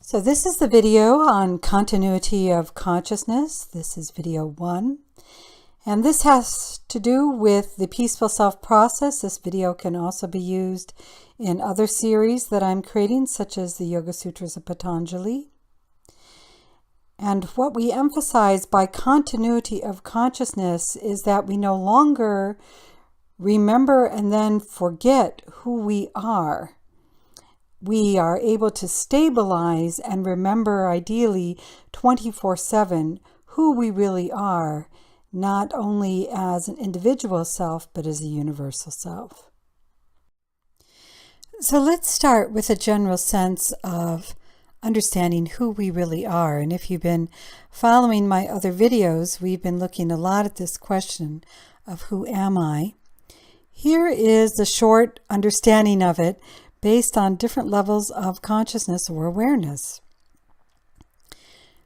So this is the video on continuity of consciousness. This is video 1. And this has to do with the peaceful self process. This video can also be used in other series that I'm creating, such as the Yoga Sutras of Patanjali. And what we emphasize by continuity of consciousness is that we no longer remember and then forget who we are. We are able to stabilize and remember, ideally, 24/7 who we really are, not only as an individual self, but as a universal self. So let's start with a general sense of understanding who we really are. And if you've been following my other videos, we've been looking a lot at this question of who am I? Here is the short understanding of it based on different levels of consciousness or awareness.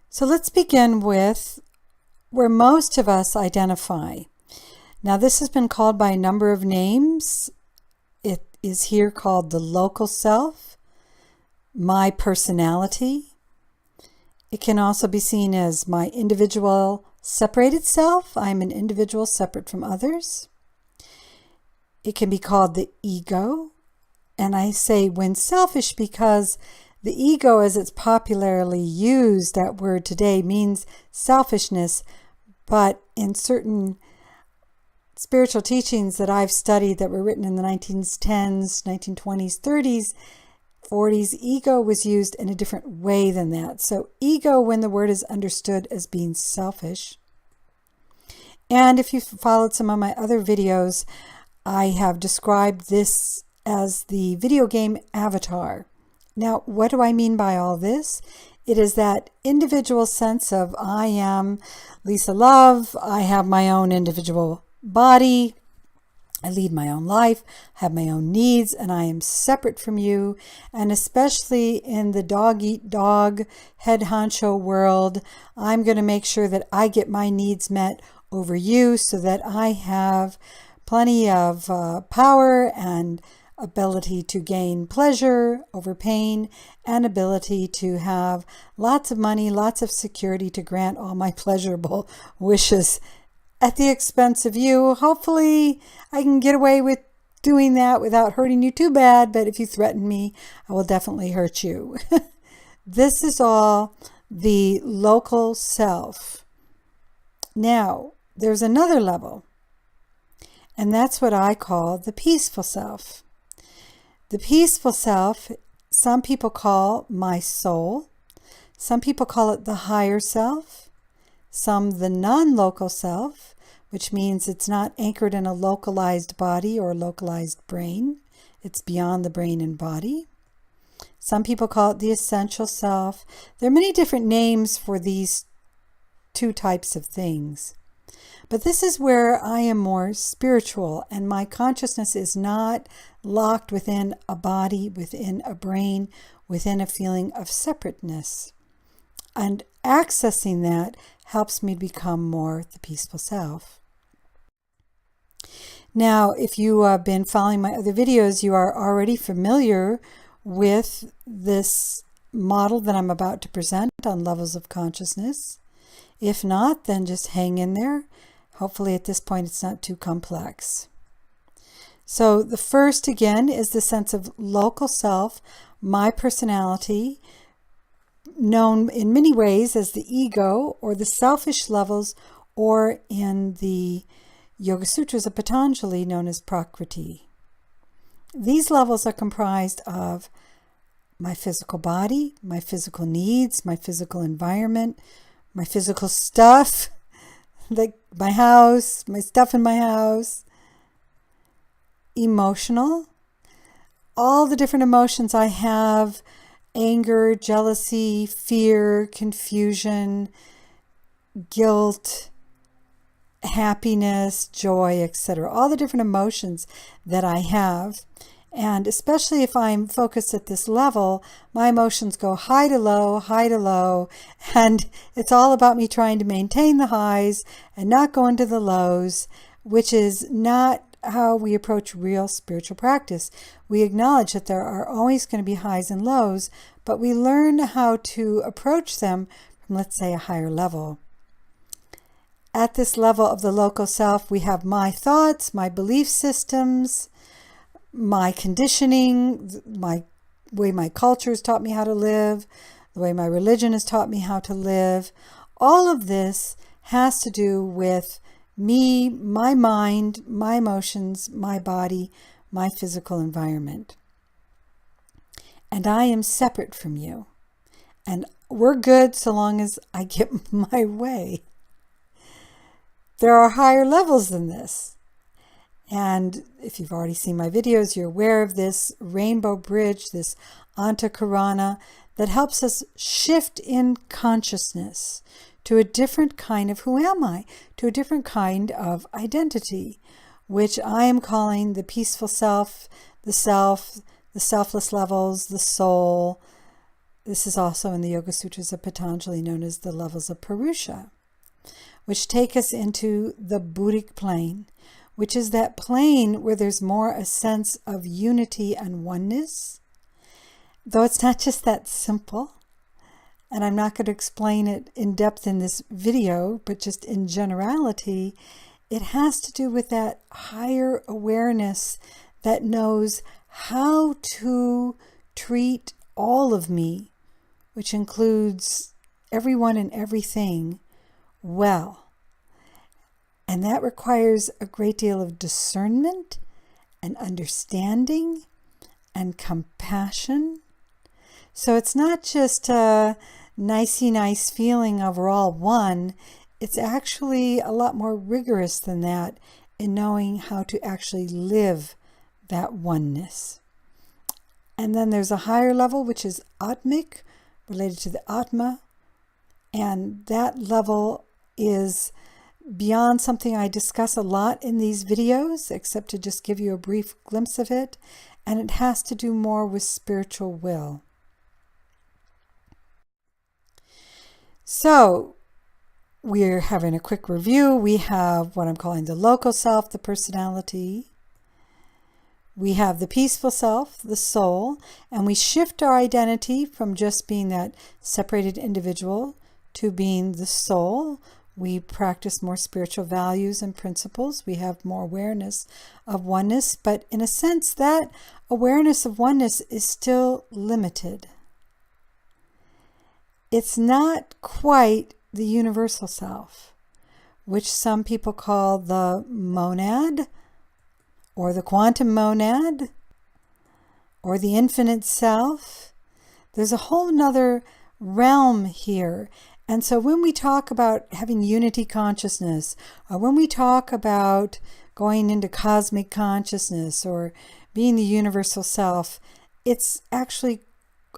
So let's begin with where most of us identify. Now, this has been called by a number of names. It is here called the local self, my personality. It can also be seen as my individual separated self. I'm an individual separate from others. It can be called the ego. And I say when selfish because the ego, as it's popularly used, that word today, means selfishness. But in certain spiritual teachings that I've studied that were written in the 1910s, 1920s, 30s, 40s, ego was used in a different way than that. So ego, when the word is understood as being selfish. And if you've followed some of my other videos, I have described this as the video game avatar. Now, what do I mean by all this? It is that individual sense of I am Lisa Love, I have my own individual body, I lead my own life, have my own needs, and I am separate from you. And especially in the dog-eat-dog head honcho world, I'm going to make sure that I get my needs met over you so that I have plenty of power and ability to gain pleasure over pain, and ability to have lots of money, lots of security to grant all my pleasurable wishes at the expense of you. Hopefully I can get away with doing that without hurting you too bad, but if you threaten me, I will definitely hurt you. This is all the local self. Now, there's another level, and that's what I call the peaceful self. The peaceful self, some people call my soul. Some people call it the higher self. Some the non-local self, which means it's not anchored in a localized body or localized brain. It's beyond the brain and body. Some people call it the essential self. There are many different names for these two types of things. But this is where I am more spiritual, and my consciousness is not locked within a body, within a brain, within a feeling of separateness. And accessing that helps me become more the peaceful self. Now, if you have been following my other videos, you are already familiar with this model that I'm about to present on levels of consciousness. If not, then just hang in there. Hopefully at this point it's not too complex. So the first, again, is the sense of local self, my personality, known in many ways as the ego or the selfish levels, or in the Yoga Sutras of Patanjali known as Prakriti. These levels are comprised of my physical body, my physical needs, my physical environment, my physical stuff, like my house, my stuff in my house. Emotional, all the different emotions I have, anger, jealousy, fear, confusion, guilt, happiness, joy, etc. All the different emotions that I have. And especially if I'm focused at this level, my emotions go high to low, and it's all about me trying to maintain the highs and not go into the lows, which is not how we approach real spiritual practice. We acknowledge that there are always going to be highs and lows, but we learn how to approach them from, let's say, a higher level. At this level of the local self, we have my thoughts, my belief systems, my conditioning, my way my culture has taught me how to live, the way my religion has taught me how to live. All of this has to do with me, my mind, my emotions, my body, my physical environment. And I am separate from you. And we're good so long as I get my way. There are higher levels than this. And if you've already seen my videos, you're aware of this rainbow bridge, this antakarana, that helps us shift in consciousness to a different kind of who am I, to a different kind of identity, which I am calling the peaceful self, the selfless levels, the soul. This is also in the Yoga Sutras of Patanjali known as the levels of Purusha, which take us into the Buddhic plane, which is that plane where there's more a sense of unity and oneness, though it's not just that simple. And I'm not going to explain it in depth in this video, but just in generality, it has to do with that higher awareness that knows how to treat all of me, which includes everyone and everything, well. And that requires a great deal of discernment and understanding and compassion. So it's not just a nicey nice feeling of we're all one. It's actually a lot more rigorous than that in knowing how to actually live that oneness. And then there's a higher level, which is Atmic, related to the Atma. And that level is beyond something I discuss a lot in these videos, except to just give you a brief glimpse of it. And it has to do more with spiritual will. So we're having a quick review. We have what I'm calling the local self, the personality. We have the peaceful self, the soul, and we shift our identity from just being that separated individual to being the soul. We practice more spiritual values and principles. We have more awareness of oneness, but in a sense, that awareness of oneness is still limited. It's not quite the universal self, which some people call the monad, or the quantum monad, or the infinite self. There's a whole nother realm here. And so when we talk about having unity consciousness, or when we talk about going into cosmic consciousness or being the universal self, it's actually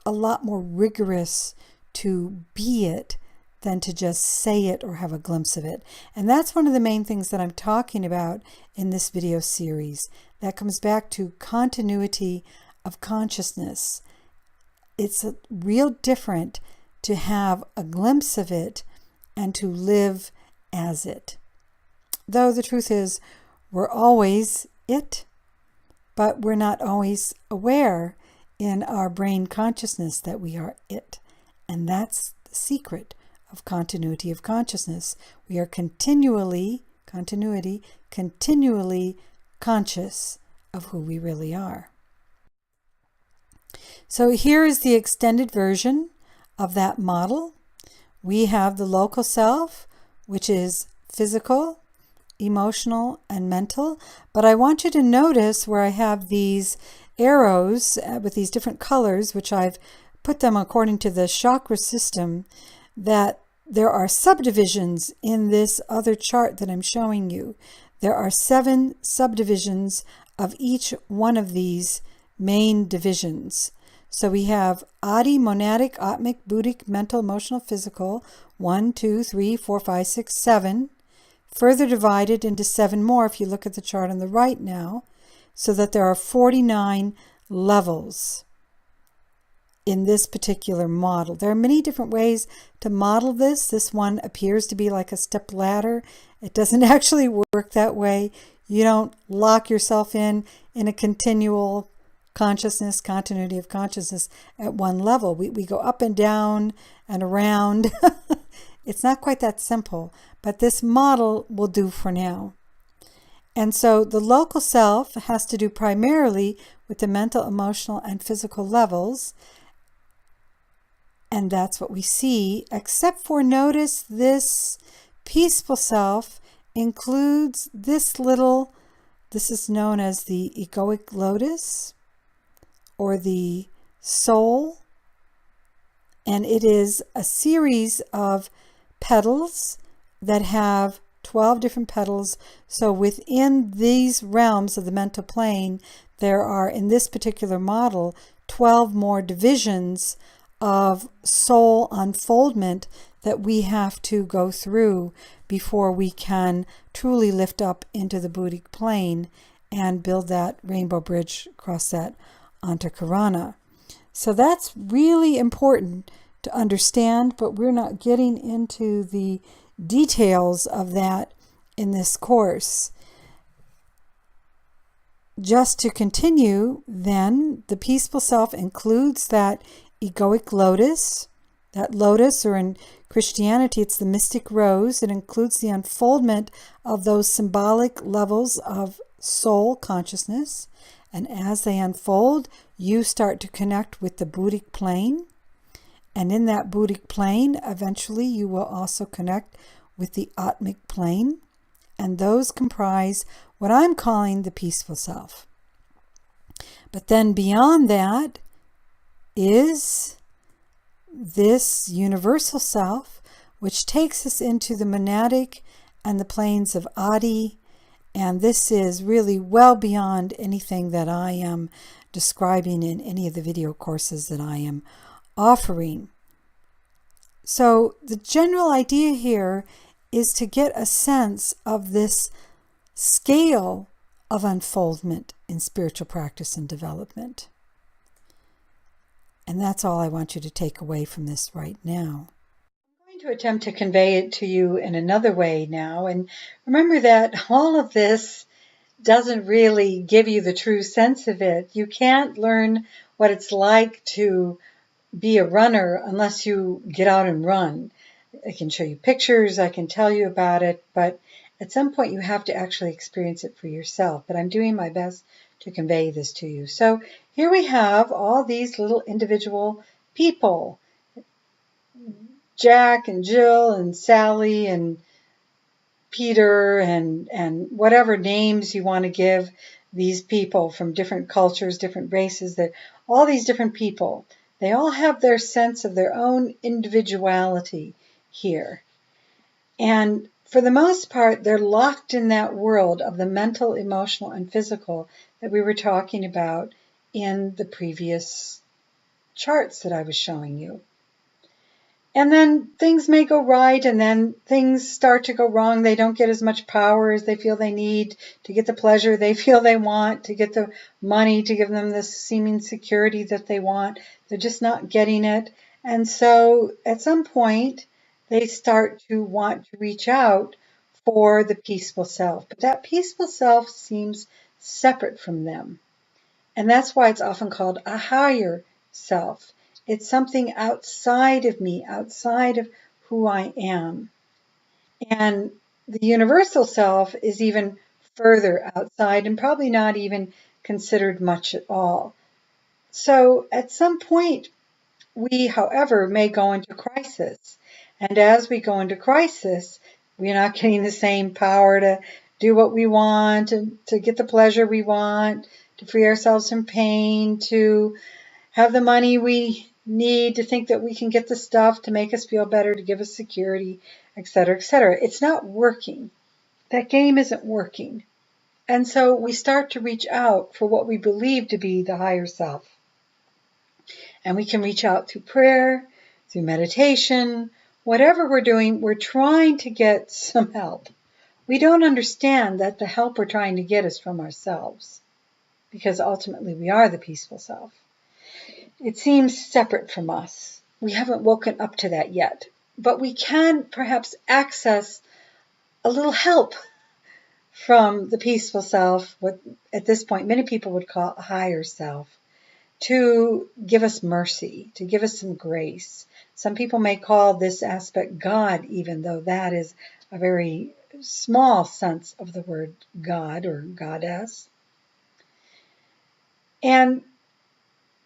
a lot more rigorous to be it than to just say it or have a glimpse of it. And that's one of the main things that I'm talking about in this video series. That comes back to continuity of consciousness. It's a real different to have a glimpse of it and to live as it. Though the truth is, we're always it, but we're not always aware in our brain consciousness that we are it. And that's the secret of continuity of consciousness. We are continually conscious of who we really are. So here is the extended version of that model. We have the local self, which is physical, emotional, and mental. But I want you to notice where I have these arrows with these different colors, which I've put them according to the chakra system, that there are subdivisions in this other chart that I'm showing you. There are 7 subdivisions of each one of these main divisions. So we have Adi, monadic, atmic, buddhic, mental, emotional, physical, 1, 2, 3, 4, 5, 6, 7, further divided into 7 more if you look at the chart on the right now, so that there are 49 levels in this particular model. There are many different ways to model this. This one appears to be like a step ladder. It doesn't actually work that way. You don't lock yourself in a continual consciousness, continuity of consciousness at one level. We go up and down and around. It's not quite that simple, but this model will do for now. And so the local self has to do primarily with the mental, emotional, and physical levels. And that's what we see, except for, notice, this peaceful self includes this is known as the egoic lotus or the soul. And it is a series of petals that have 12 different petals. So within these realms of the mental plane, there are, in this particular model, 12 more divisions of soul unfoldment that we have to go through before we can truly lift up into the Buddhic plane and build that rainbow bridge across that Antakarana. So that's really important to understand, but we're not getting into the details of that in this course. Just to continue, then, the peaceful self includes that egoic lotus. That lotus, or in Christianity, it's the mystic rose. It includes the unfoldment of those symbolic levels of soul consciousness. And as they unfold, you start to connect with the Buddhic plane. And in that Buddhic plane, eventually you will also connect with the Atmic plane. And those comprise what I'm calling the peaceful self. But then beyond that is this universal self, which takes us into the monadic and the planes of Adi. And this is really well beyond anything that I am describing in any of the video courses that I am offering. So the general idea here is to get a sense of this scale of unfoldment in spiritual practice and development. And that's all I want you to take away from this right now. I'm going to attempt to convey it to you in another way now. And remember that all of this doesn't really give you the true sense of it. You can't learn what it's like to be a runner unless you get out and run. I can show you pictures, I can tell you about it, but at some point you have to actually experience it for yourself. But I'm doing my best to convey this to you. So here we have all these little individual people. Jack and Jill and Sally and Peter and whatever names you want to give these people from different cultures, different races, that all these different people, they all have their sense of their own individuality here. And for the most part, they're locked in that world of the mental, emotional, and physical that we were talking about in the previous charts that I was showing you. And then things may go right, and then things start to go wrong. They don't get as much power as they feel they need to get the pleasure they feel they want, to get the money to give them the seeming security that they want. They're just not getting it. And so at some point, they start to want to reach out for the peaceful self. But that peaceful self seems separate from them. And that's why it's often called a higher self. It's something outside of me, outside of who I am. And the universal self is even further outside and probably not even considered much at all. So at some point, we, however, may go into crisis. And as we go into crisis, we're not getting the same power to do what we want, and to get the pleasure we want, to free ourselves from pain, to have the money we need, to think that we can get the stuff to make us feel better, to give us security, etc., etc. It's not working. That game isn't working. And so we start to reach out for what we believe to be the higher self. And we can reach out through prayer, through meditation, whatever we're doing, we're trying to get some help. We don't understand that the help we're trying to get is from ourselves, because ultimately we are the peaceful self. It seems separate from us. We haven't woken up to that yet, but we can perhaps access a little help from the peaceful self, what at this point many people would call a higher self. to give us mercy, to give us some grace. Some people may call this aspect God, even though that is a very small sense of the word God or goddess. And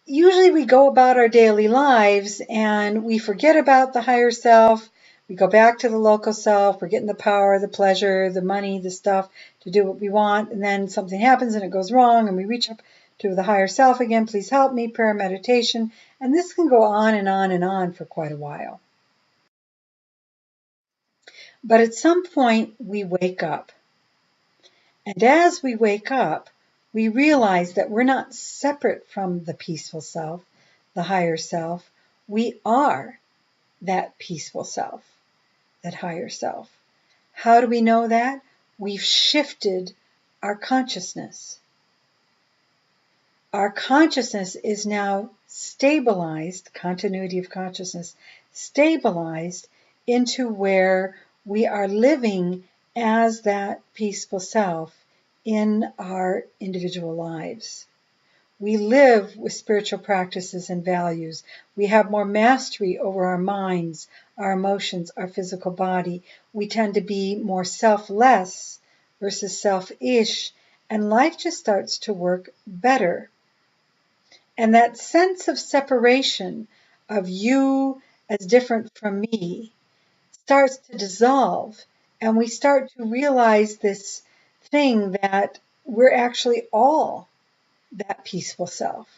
usually we go about our daily lives and we forget about the higher self. We go back to the local self. We're getting the power, the pleasure, the money, the stuff to do what we want. And then something happens and it goes wrong and we reach up to the higher self again. Please help me, prayer, meditation. And this can go on and on and on for quite a while. But at some point we wake up. And as we wake up, we realize that we're not separate from the peaceful self, the higher self. We are that peaceful self, that higher self. How do we know that? We've shifted our consciousness. Our consciousness is now stabilized, continuity of consciousness, stabilized into where we are living as that peaceful self in our individual lives. We live with spiritual practices and values. We have more mastery over our minds, our emotions, our physical body. We tend to be more selfless versus selfish, and life just starts to work better. And that sense of separation of you as different from me starts to dissolve, and we start to realize this thing that we're actually all that peaceful self.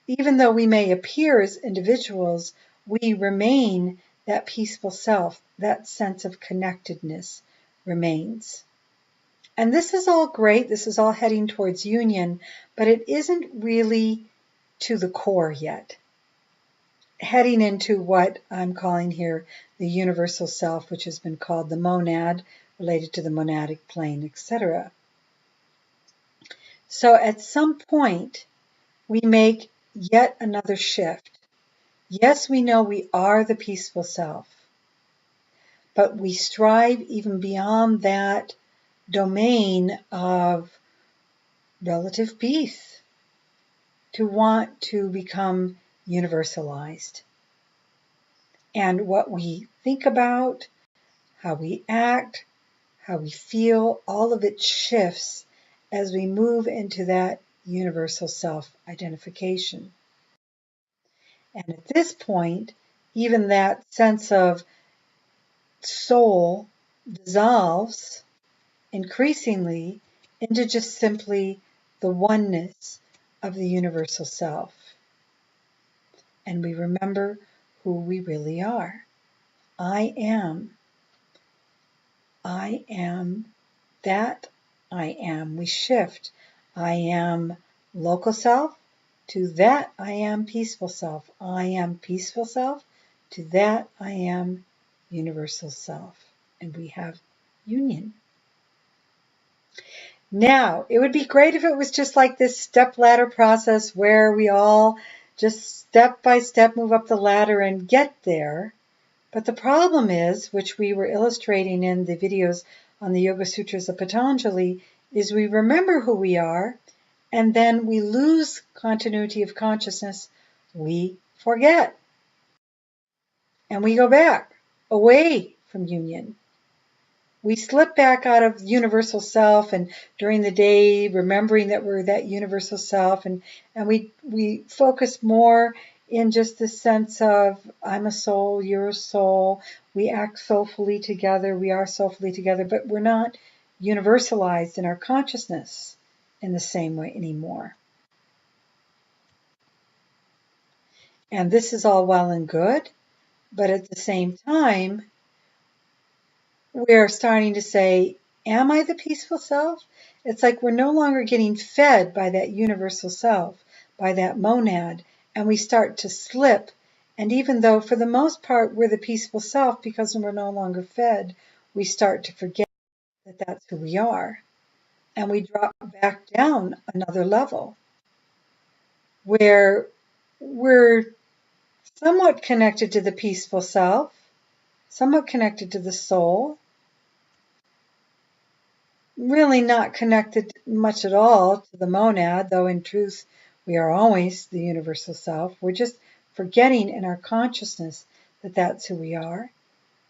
Even though we may appear as individuals, we remain that peaceful self. That sense of connectedness remains. And this is all great. This is all heading towards union, but it isn't really to the core yet. Heading into what I'm calling here the universal self, which has been called the monad, related to the monadic plane, etc. So at some point, we make yet another shift. Yes, we know we are the peaceful self, but we strive even beyond that domain of relative peace to want to become universalized. And what we think about, how we act, how we feel, all of it shifts as we move into that universal self-identification. And at this point, even that sense of soul dissolves increasingly into just simply the oneness of the universal self. And we remember who we really are. I am that I am. We shift. I am local self to that I am peaceful self. I am peaceful self to that I am universal self. And we have union. Now, it would be great if it was just like this step ladder process where we all just step by step move up the ladder and get there. But the problem is, which we were illustrating in the videos on the Yoga Sutras of Patanjali, is we remember who we are, and then we lose continuity of consciousness. We forget. And we go back, away from union. We slip back out of universal self, and during the day, remembering that we're that universal self, and we focus more in just the sense of I'm a soul, you're a soul. We act soulfully together, we are soulfully together, but we're not universalized in our consciousness in the same way anymore. And this is all well and good, but at the same time, we're starting to say, am I the peaceful self? It's like we're no longer getting fed by that universal self, by that monad, and we start to slip. And even though for the most part we're the peaceful self, because we're no longer fed, we start to forget that that's who we are. And we drop back down another level where we're somewhat connected to the peaceful self, somewhat connected to the soul, really not connected much at all to the monad, though in truth We are always the universal self. We're just forgetting in our consciousness that that's who we are,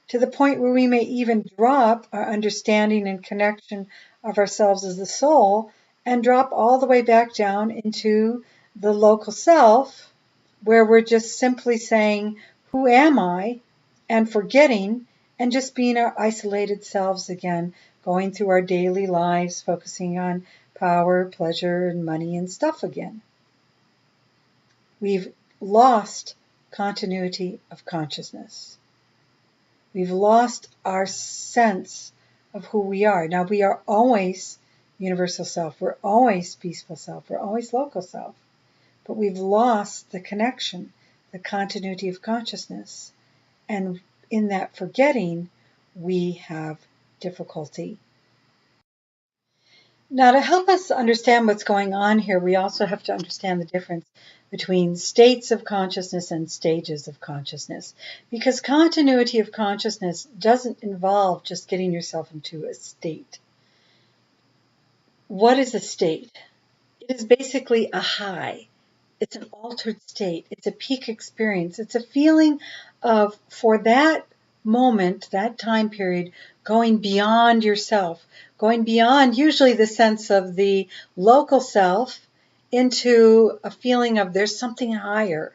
to the point where we may even drop our understanding and connection of ourselves as the soul and drop all the way back down into the local self, where we're just simply saying, who am I? And forgetting and just being our isolated selves again, going through our daily lives, focusing on power, pleasure, and money and stuff again. We've lost continuity of consciousness. We've lost our sense of who we are. Now, we are always universal self. We're always peaceful self. We're always local self. But we've lost the connection, the continuity of consciousness. And in that forgetting, we have difficulty. Now, to help us understand what's going on here, we also have to understand the difference between states of consciousness and stages of consciousness. Because continuity of consciousness doesn't involve just getting yourself into a state. What is a state? It is basically a high. It's an altered state. It's a peak experience. It's a feeling of, for that moment, that time period, going beyond yourself, going beyond usually the sense of the local self into a feeling of there's something higher.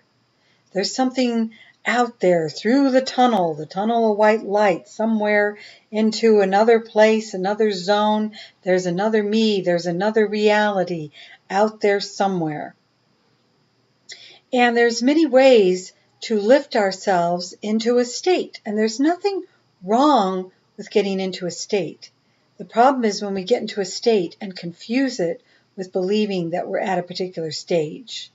There's something out there through the tunnel of white light, somewhere into another place, another zone. There's another me. There's another reality out there somewhere. And there's many ways to lift ourselves into a state. And there's nothing wrong with getting into a state. The problem is when we get into a state and confuse it with believing that we're at a particular stage.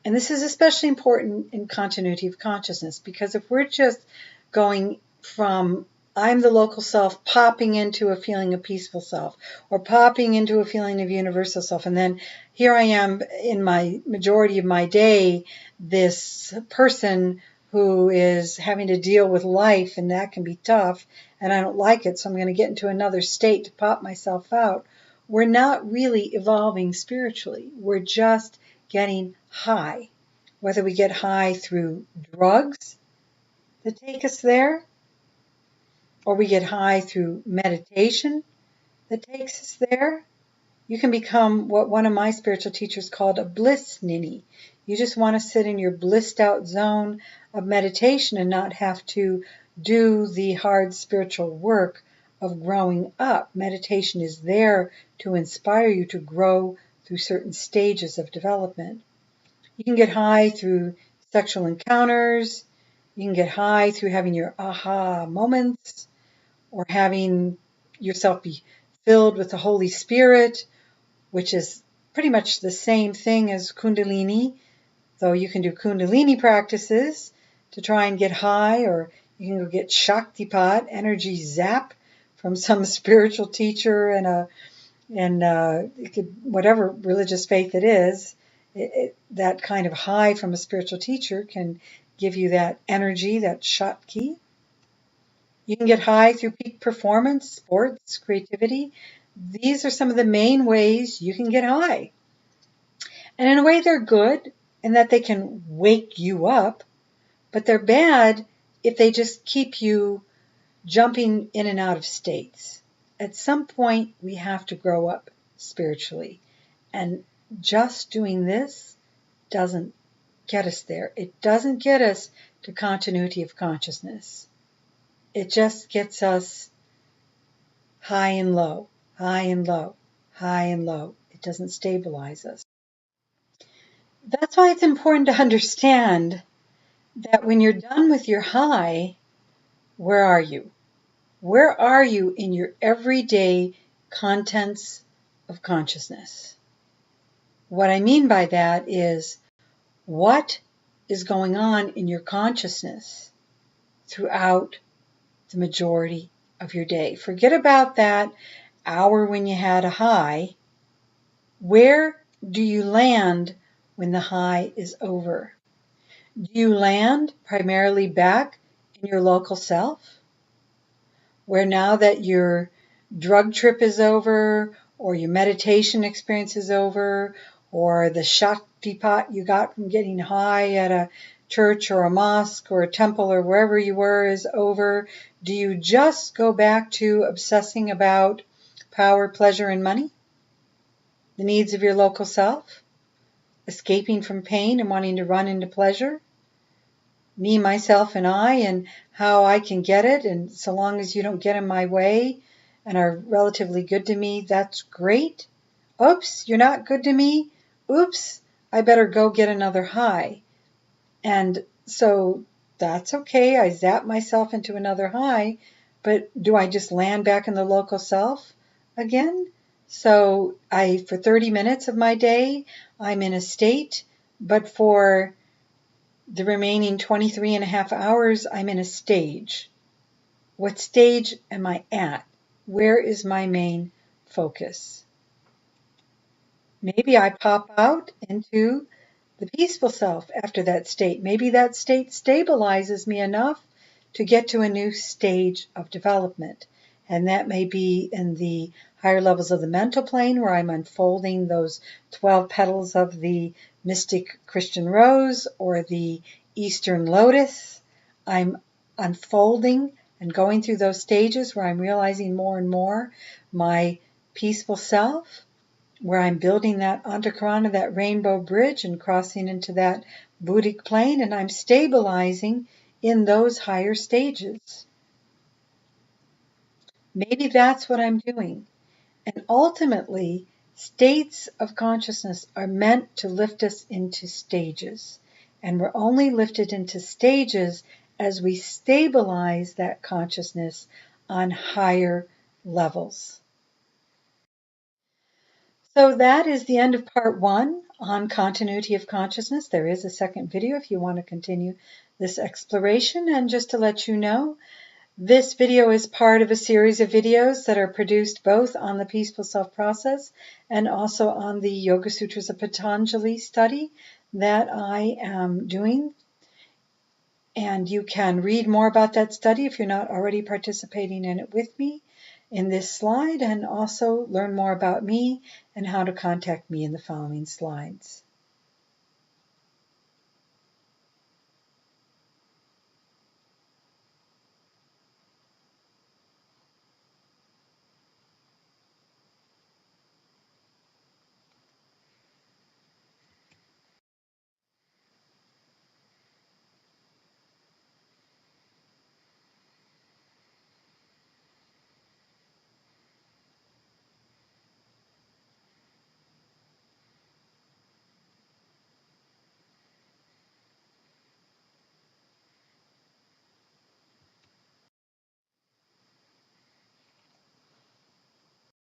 And this is especially important in continuity of consciousness, because if we're just going from I'm the local self popping into a feeling of peaceful self, or popping into a feeling of universal self, and then here I am in my majority of my day, this person who is having to deal with life, and that can be tough, and I don't like it, so I'm going to get into another state to pop myself out. We're not really evolving spiritually. We're just getting high. Whether we get high through drugs that take us there, or we get high through meditation that takes us there, you can become what one of my spiritual teachers called a bliss ninny. You just want to sit in your blissed out zone of meditation and not have to do the hard spiritual work of growing up. Meditation is there to inspire you to grow through certain stages of development. You can get high through sexual encounters. You can get high through having your aha moments, or having yourself be filled with the Holy Spirit, which is pretty much the same thing as Kundalini, though you can do Kundalini practices to try and get high, or you can go get Shaktipat, energy zap, from some spiritual teacher and whatever religious faith it is. That kind of high from a spiritual teacher can give you that energy, that Shakti. You can get high through peak performance, sports, creativity. These are some of the main ways you can get high. And in a way, they're good in that they can wake you up, but they're bad if they just keep you jumping in and out of states. At some point, we have to grow up spiritually. And just doing this doesn't get us there. It doesn't get us to continuity of consciousness. It just gets us high and low, high and low, high and low. It doesn't stabilize us. That's why it's important to understand that when you're done with your high, where are you? Where are you in your everyday contents of consciousness? What I mean by that is, what is going on in your consciousness throughout the majority of your day? Forget about that hour when you had a high. Where do you land when the high is over? Do you land primarily back in your local self, where now that your drug trip is over, or your meditation experience is over, or the Shakti pot you got from getting high at a church or a mosque or a temple or wherever you were is over, do you just go back to obsessing about power, pleasure, and money? The needs of your local self? Escaping from pain and wanting to run into pleasure? Me, myself, and I, and how I can get it, and so long as you don't get in my way and are relatively good to me, that's great. Oops, you're not good to me. Oops, I better go get another high. And so that's okay. I zap myself into another high, but do I just land back in the local self again? So for 30 minutes of my day, I'm in a state, but for the remaining 23 and a half hours, I'm in a stage. What stage am I at? Where is my main focus? Maybe I pop out into the peaceful self after that state. Maybe that state stabilizes me enough to get to a new stage of development. And that may be in the higher levels of the mental plane where I'm unfolding those 12 petals of the mystic Christian rose or the Eastern lotus. I'm unfolding and going through those stages where I'm realizing more and more my peaceful self, where I'm building that antakarana, that rainbow bridge, and crossing into that Buddhic plane, and I'm stabilizing in those higher stages. Maybe that's what I'm doing. And ultimately, states of consciousness are meant to lift us into stages. And we're only lifted into stages as we stabilize that consciousness on higher levels. So that is the end of part 1 on continuity of consciousness. There is a second video if you want to continue this exploration. And just to let you know, this video is part of a series of videos that are produced both on the Peaceful Self process and also on the Yoga Sutras of Patanjali study that I am doing. And you can read more about that study if you're not already participating in it with me in this slide, and also learn more about me and how to contact me in the following slides.